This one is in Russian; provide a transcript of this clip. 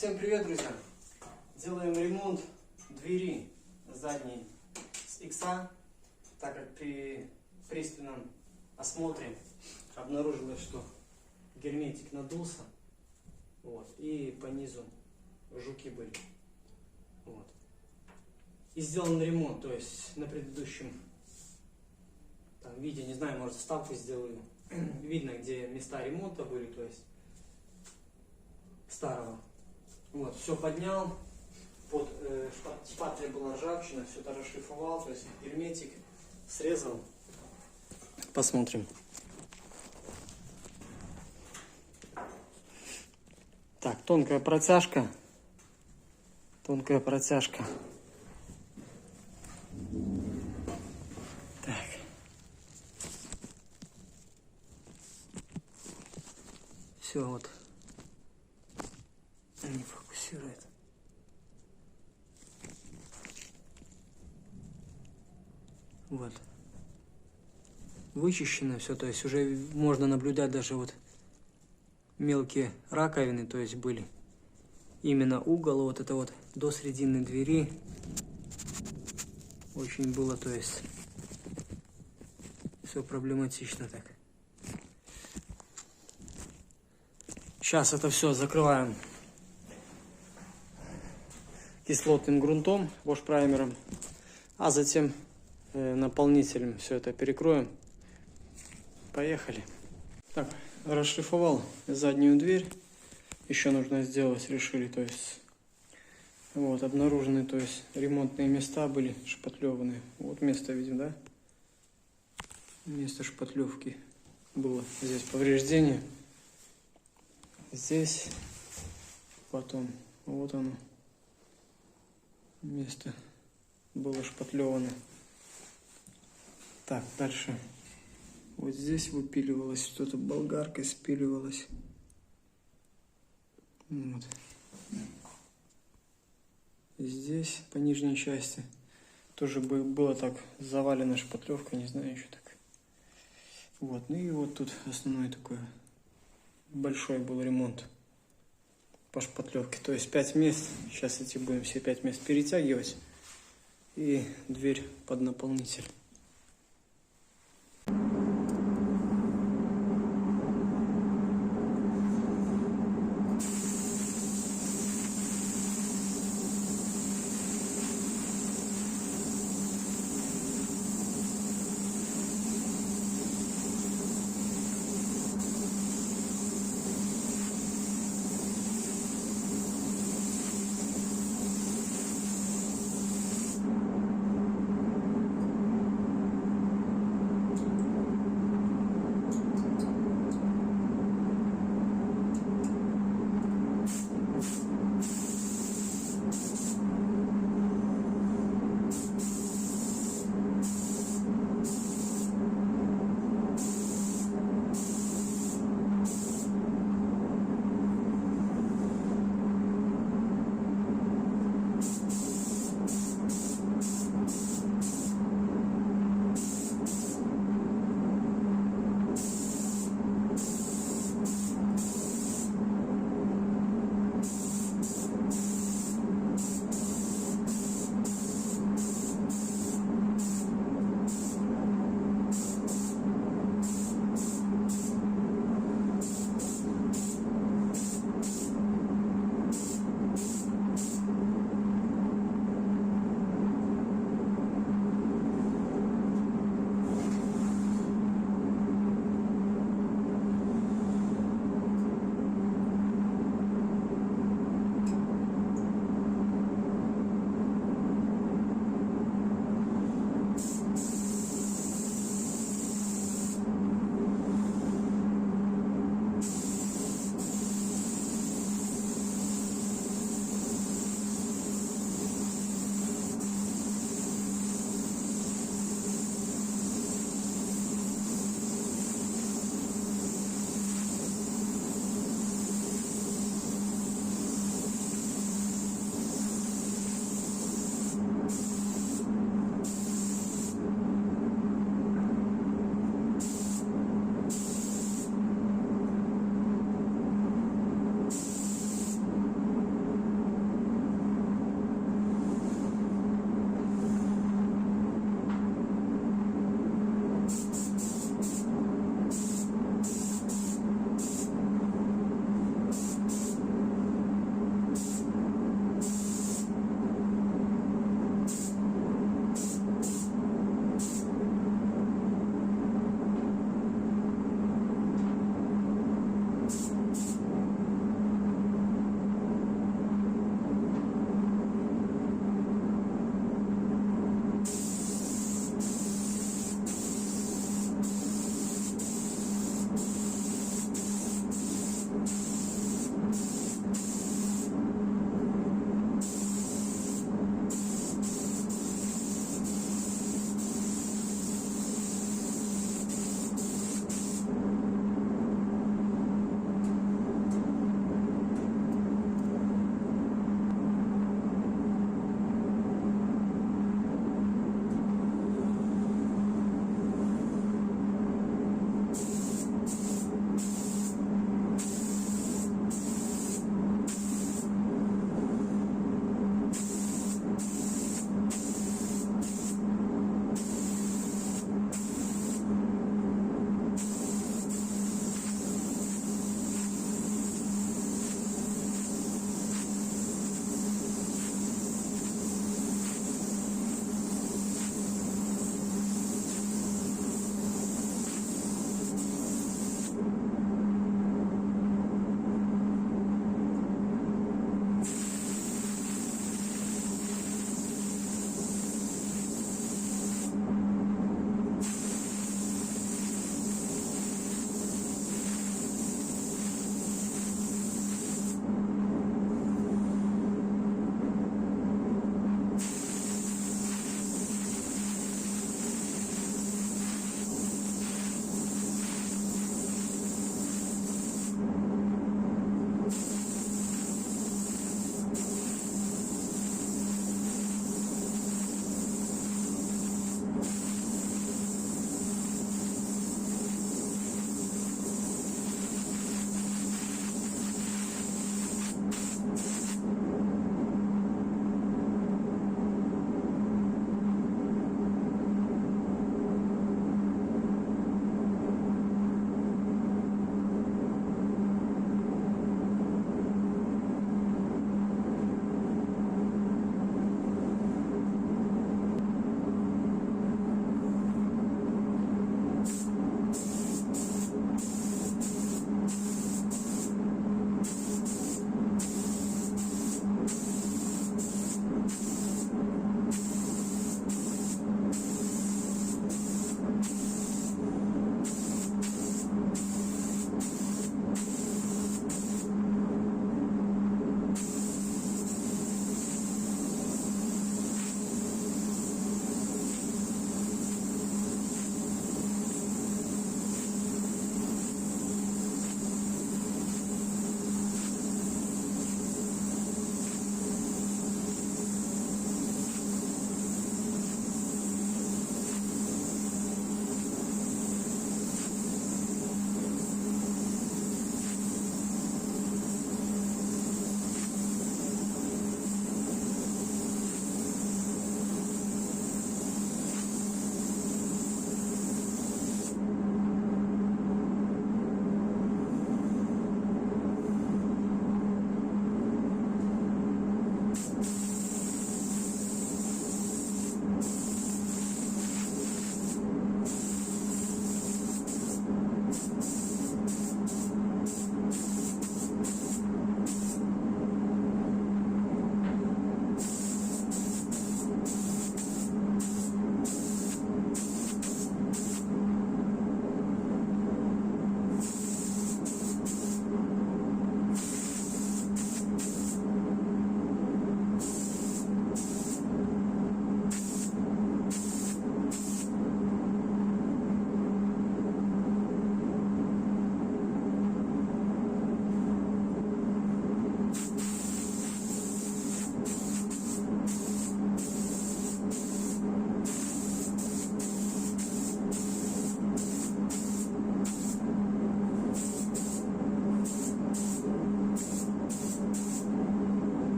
Всем привет, друзья! Делаем ремонт двери задней с икса, так как при пристальном осмотре обнаружилось, что герметик надулся, вот, и по низу жуки были. Вот. И сделан ремонт, то есть на предыдущем видео, не знаю, может вставку сделаю, видно, где места ремонта были, то есть старого. Вот, все поднял, под шпателе была ржавчина, все это расшлифовал, то есть герметик срезал. Посмотрим. Так, тонкая протяжка. Тонкая протяжка. Так. Все, вот. Не фокусирует. Вот. Вычищено все, то есть уже можно наблюдать даже вот мелкие раковины, то есть были. Именно угол вот это вот до середины двери очень было, то есть все проблематично так. Сейчас это все закрываем кислотным грунтом, вошпраймером, а затем наполнителем все это перекроем. Поехали. Так, расшлифовал заднюю дверь. Еще нужно сделать, решили, то есть вот обнаружены, то есть ремонтные места были шпатлеваны. Вот место видим, да? Место шпатлевки было. Здесь повреждение. Здесь потом вот оно. Место было шпатлевано. Так, дальше. Вот здесь выпиливалось что-то, болгаркой спиливалось. Вот. Здесь по нижней части тоже было так завалено шпатлевкой, не знаю, еще так. Вот, ну и вот тут основной такой большой был ремонт по шпатлевке. То есть 5 мест. Сейчас эти будем все 5 мест перетягивать. И дверь под наполнитель.